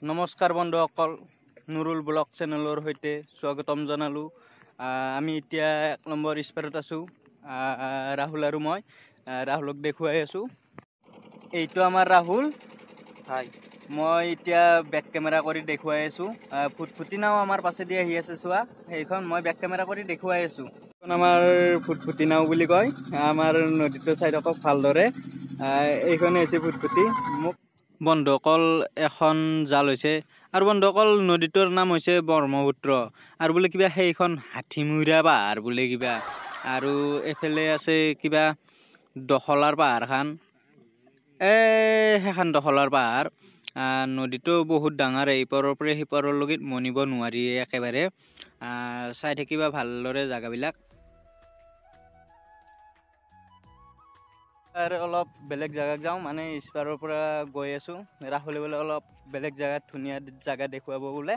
নমস্কাৰ বন্ধুসকল, নুৰুল ব্লগ চেনেলৰ সৈতে স্বাগতম জনালোঁ। আমি এতিয়া 1 নম্বৰ স্পেৰত আছোঁ। ৰাহুল আৰু মই ৰাহুলক দেখুৱাই আছোঁ। এইটো আমাৰ ৰাহুল। মই এতিয়া বেক কেমেৰা কৰি দেখুৱাই আছোঁ। ফুটফুটি নাও আমাৰ পাছেদি আহি আছে, চোৱা সেইখন মই বেক কেমেৰা কৰি দেখুৱাই আছোঁ। আমাৰ ফুটফুটি নাও বুলি কয়। আমাৰ নদীটো চাই থাকক ভালদৰে। এইখনে হৈছে ফুটফুটি। মোক বন্ধুসকল এখন জাল হৈছে, আৰু বন্ধুসকল নদীটোৰ নাম হৈছে ব্ৰহ্মপুত্ৰ। আৰু বোলে কিবা সেইখন হাতীমূৰীয়া পাহাৰ বোলে কিবা, আৰু এফালে আছে কিবা দখলাৰ পাহাৰখন। সেইখন দখলাৰ পাহাৰ। নদীটো বহুত ডাঙৰ, এইপাৰৰ পৰা সিপাৰলৈকে মনিব নোৱাৰি একেবাৰে। চাই থাকিবা ভালদৰে জেগাবিলাক। আৰু অলপ বেলেগ জেগাত যাওঁ, মানে ইছপাৰৰ পৰা গৈ আছোঁ। ৰাহুলে বোলে অলপ বেলেগ জেগাত ধুনীয়া জেগা দেখুৱাব বোলে,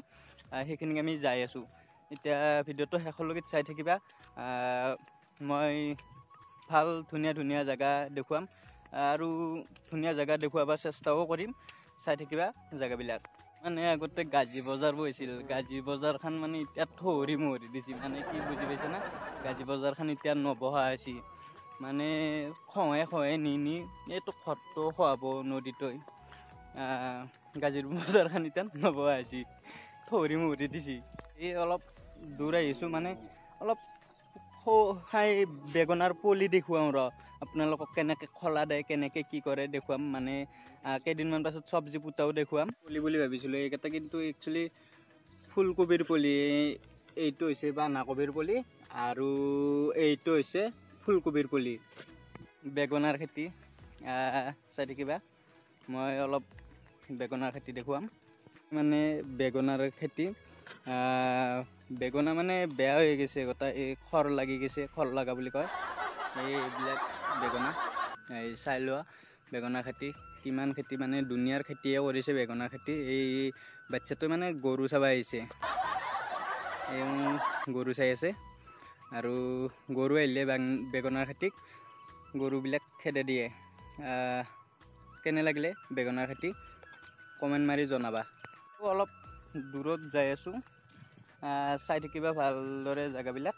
সেইখিনিক আমি যাই আছোঁ। এতিয়া ভিডিঅ'টো শেষলৈকে চাই থাকিবা। মই ভাল ধুনীয়া জেগা দেখুৱাম, আৰু ধুনীয়া জেগা দেখুৱাব চেষ্টাও কৰিম। চাই থাকিবা জেগাবিলাক। মানে আগতে গাজী বজাৰ বহিছিল, গাজী বজাৰখন মানে এতিয়া থহৰি মহৰি দিছে। মানে কি বুজি পাইছে না? গাজী বজাৰখন এতিয়া নবহা হৈছে। মানে খহে নি এইটো খৰটো খোৱাব নদীটোই। গাজীৰ বজাৰখন এতিয়া নবহা হৈছে, থহৰি মহৰি দিছে। এই অলপ দূৰ আহিছোঁ, মানে অলপ বেগনাৰ পলি দেখুৱাওঁ ৰ আপোনালোকক, কেনেকৈ খোলা দিয়ে, কেনেকৈ কি কৰে দেখুৱাম। মানে কেইদিনমান পাছত চব্জি পোতাও দেখুৱাম। পলি বুলি ভাবিছিলোঁ এইকেইটা, কিন্তু একচুৱেলি ফুলকবিৰ পলি। এইটো হৈছে বন্ধাকবিৰ পলি, আৰু এইটো হৈছে ফুলকবিৰ পলি। বেগনাৰ খেতি চাই থাকিবা। মই অলপ বেগনাৰ খেতি দেখুৱাম। মানে বেগনাৰ খেতি, বেগনা মানে বেয়া হৈ গৈছে গোটেই, এই খৰ লাগি গৈছে, খৰ লগা বুলি কয় এইবিলাক বেগনা। এই চাই লোৱা বেগনাৰ খেতি কিমান খেতি, মানে দুনিয়াৰ খেতিয়ে কৰিছে বেগনাৰ খেতি। এই বাচ্ছাটো মানে গৰু চাব আহিছে, এই গৰু চাই আছে। আৰু গৰু আহিলে বেগনাৰ খেতিক গৰুবিলাক খেদে দিয়ে। কেনে লাগিলে বেগনাৰ খেতি কমেণ্ট মাৰি জনাবা। অলপ দূৰত যাই আছোঁ, চাই থাকিবা ভালদৰে জেগাবিলাক।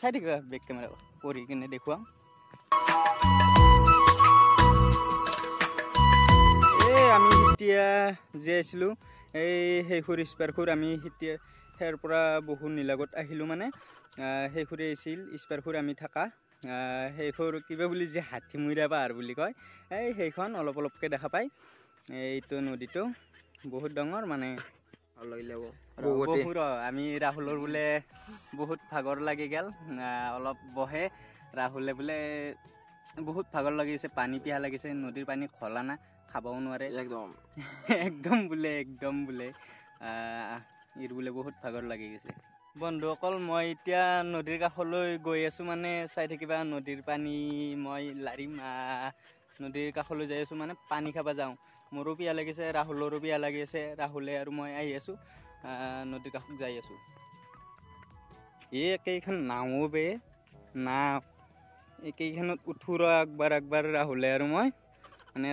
চাই থাকিবা, বেক কেমেৰা কৰি কিনে দেখুৱাম। আমি এতিয়া জীয়াইছিলোঁ এই সেইখুৰ স্পাৰখুৰ। আমি এতিয়া সেইৰ পৰা বহু নিলাগত আহিলোঁ, মানে সেইখুৰে আহিছিল স্পাৰখুৰ আমি থকা। সেইখুৰ কিবা বুলি যে হাতীমূৰীয়া পাহাৰ বুলি কয়, সেইখন অলপকৈ দেখা পায়। এইটো নদীটো বহুত ডাঙৰ, মানে আমি ৰাহুলৰ বোলে বহুত ভাগৰ লাগি গ'ল, অলপ বহে। ৰাহুলে বোলে বহুত ভাগৰ লাগিছে, পানী পিয়াহ লাগিছে, নদীৰ পানী খলা না, খাবও নোৱাৰে একদম বোলে ইৰ বোলে বহুত ভাগৰ লাগি গৈছে। বন্ধুসকল, মই এতিয়া নদীৰ কাষলৈ গৈ আছোঁ, মানে চাই থাকিবা নদীৰ পানী মই লাৰিম। নদীৰ কাষলৈ যাই আছোঁ, মানে পানী খাব যাওঁ। মোৰো পিয়াহ লাগিছে, ৰাহুলৰো পিয়াহ লাগিছে। ৰাহুলে আৰু মই আহি আছোঁ, নদীৰ কাষত যাই আছোঁ। এইকেইখন নাও নাও, এইকেইখনত উঠো ৰ একবাৰ ৰাহুলে আৰু মই। মানে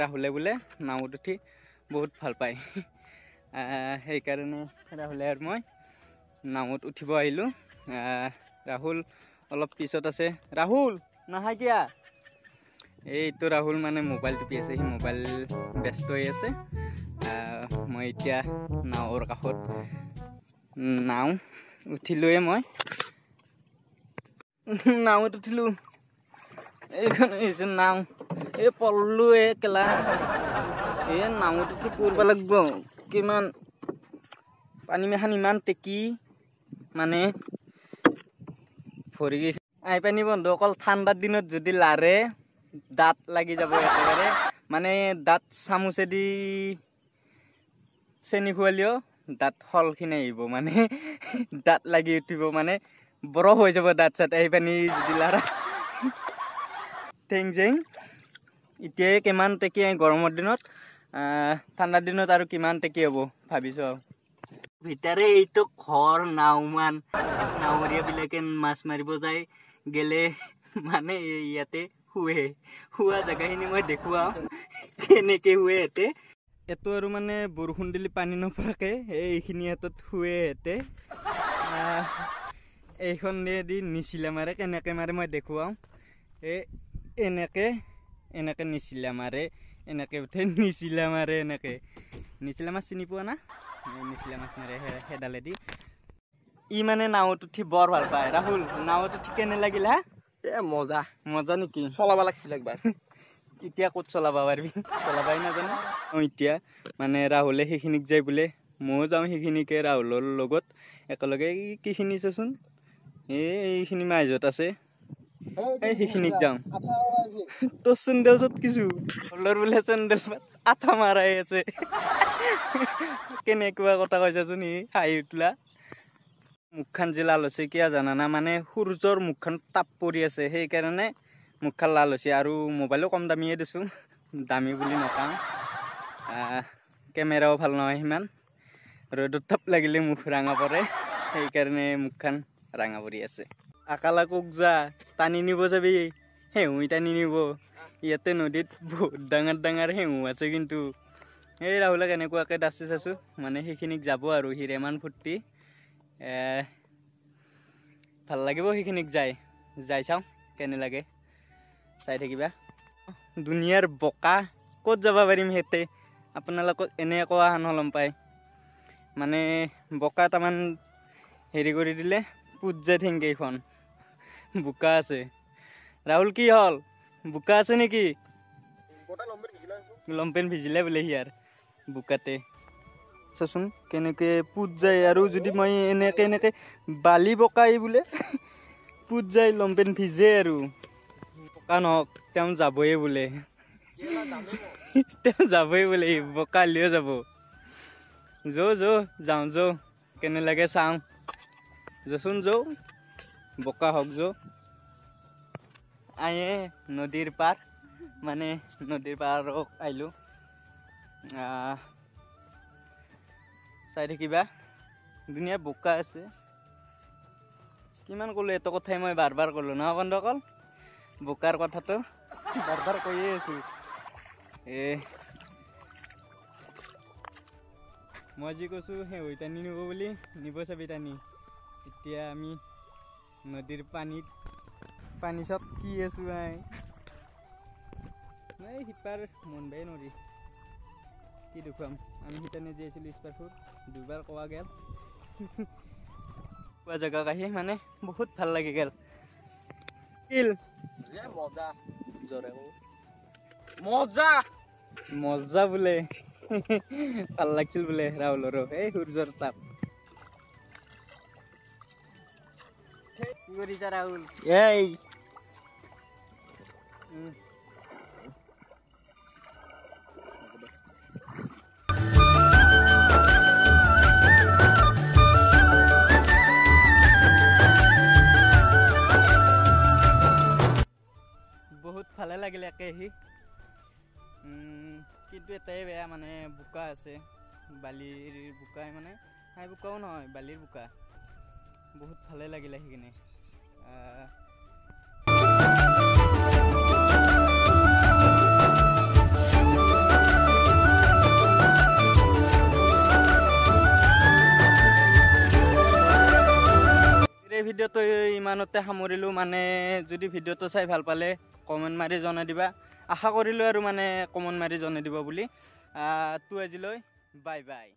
ৰাহুলে বোলে নাৱত উঠি বহুত ভাল পায়। সেইকাৰণে ৰাহুলে আৰু মই নাৱত উঠিব আহিলোঁ। ৰাহুল অলপ পিছত আছে। ৰাহুল নাহা কিয়া? এইটো ৰাহুল মানে মোবাইল টিপি আছে, সি মোবাইল ব্যস্ত হৈ আছে। মই এতিয়া নাৱৰ কাষত নাও উঠিলোৱে, মই নাৱত উঠিলোঁ। এইখন হৈছে নাও, এই পললো কেলা নাৱত উঠি পঢ়িব লাগিব। কিমান পানী মেখান ইমান টেকি, মানে ভৰি আহি পানী। বন্ধুসকল, ঠাণ্ডাৰ দিনত যদি লাৰে দাঁত লাগি যাব একেবাৰে। মানে দাঁত চামুচেদি চেনি খুৱালেও দাঁত হলখিনি আহিব, মানে দাঁত লাগি উঠিব, মানে বৰফ হৈ যাব দাঁত চাত আহি পানী যদি লাৰা। টেং জেং এতিয়াই কিমান টেকি গৰমৰ দিনত, ঠাণ্ডাৰ দিনত আৰু কিমান টেকি হ'ব ভাবিছ। ভিতৰে এইটো ঘৰ নাওমান, নাৱৰীয়াবিলাকে মাছ মাৰিব যায় গেলে, মানে ইয়াতে শুৱে। শুৱা জেগাখিনি মই দেখুৱাওঁ। কেনেকে শুৱে হেঁতে এইটো আৰু মানে বৰষুণ দিলে পানী নপৰাকে এইখিনি হাতত শুৱে হেঁতে এইখন দি নিচিলা মাৰে কেনেকে মাৰে মই দেখুৱাওঁ এনেকে এনেকে নিচিলা মাৰে এনেকে উঠে নিচিলা মাৰে এনেকে নিচিলা মাছ চিনি পোৱা না নিচিলা মাছ মাৰে সেইডালেদি ই মানে নাৱত উঠি বৰ ভাল পায় ৰাহুল নাৱত উঠি কেনে লাগিল হা মজা মজা নেকি চলাব লাগছিল একবাৰ এতিয়া ক'ত চলাব পাৰিবি চলাবাই নাজানো এতিয়া মানে ৰাহুলে সেইখিনিক যায় বোলে ময়ো যাওঁ সেইখিনিকে ৰাহুলৰ লগত একেলগে কিখিনি চাচোন এইখিনি মাজত আছে সেইখিনিক যাওঁ তোৰ চেণ্ডেল চত কিছু হলৰ বোলে চেণ্ডেল আঠা মাৰাই আছে কেনেকুৱা কথা কৈছাচোন সি হাঁহি উঠলা মুখখন যে লাল হৈছে কিয় জানানা মানে সূৰ্যৰ মুখখন তাপ পৰি আছে সেইকাৰণে মুখখন লাল হৈছে আৰু মোবাইলো কম দামীয়ে দিছোঁ দামী বুলি নকওঁ কেমেৰাও ভাল নহয় সিমান ৰ'দত তাপ লাগিলে মুখ ৰঙা পৰে সেইকাৰণে মুখখন ৰঙা পৰি আছে আকালা কোক যা টানি নিব যাবি হেঁহু টানি নিব ইয়াতে নদীত বহুত ডাঙৰ ডাঙৰ হেঁহু আছে কিন্তু এই ৰাহুলক এনেকুৱাকৈ দাচি চাইছোঁ মানে সেইখিনিক যাব আৰু হিৰেমান ফূৰ্তি ভাল লাগিব সেইখিনিক যাই চাওঁ কেনে লাগে চাই থাকিবা দুনিয়াৰ বোকা ক'ত যাব পাৰিম সিহঁতে আপোনালোকক এনে কোৱা নহ'লম পায় মানে বোকা তামান হেৰি কৰি দিলে পুত যায় ঠেংকেইখন বোকা আছে ৰাহুল কি হ'ল বোকা আছে নেকি লম্পেন ভিজিলে বোলে সিয়াৰ বোকাতে চাচোন কেনেকে পুত যায় আৰু যদি মই এনেকে বালি বোকাই বোলে পুত যায় লম্পেন ভিজে আৰু বোকা নহওক তেওঁ যাবই বোলে তেওঁ যাবই বোলে বোকা লিও যাব যাওঁ কেনে লাগে চাওঁ যচোন বোকা হওক আয়ে নদীৰ পাৰ মানে নদীৰ পাৰক আহিলোঁ চাই থাকিবা ধুনীয়া বোকা আছে কিমান ক'লো এইটো কথাই মই বাৰ ক'লো নহয় বন্ধুসকল বোকাৰ কথাটো বাৰ কৈয়ে আছোঁ মই যি কৈছোঁ সেই হৈ টানি নিব বুলি নিব চাবি টানি এতিয়া আমি নদীৰ পানী চব কি আছোঁ নাই সিপাৰ মন বেই নদী কি দেখুৱাম আমি সিটানে যি আছিলোঁ স্পাৰফুট দুবাৰ কোৱা গেল কোৱা জেগাক আহি মানে বহুত ভাল লাগি গেল মজা বোলে ভাল লাগিছিল বোলে ৰাহুলৰো এই সূৰ্যৰ তাপ কি কৰিছা ৰাহুল এই বহুত ভালে লাগিলে একে আহি কিন্তু এটাই বেয়া মানে বোকা আছে বালিৰ বোকাই মানে হাই বোকাও নহয় বালিৰ বোকা বহুত ভালে লাগিলে সেইখিনি ভিডিঅ'টো ইমানতে সামৰিলোঁ মানে যদি ভিডিঅ'টো চাই ভাল পালে কমেণ্ট মাৰি জনাই দিবা আশা কৰিলোঁ আৰু মানে কমেণ্ট মাৰি জনাই দিব বুলি আজিলৈ বাই বাই।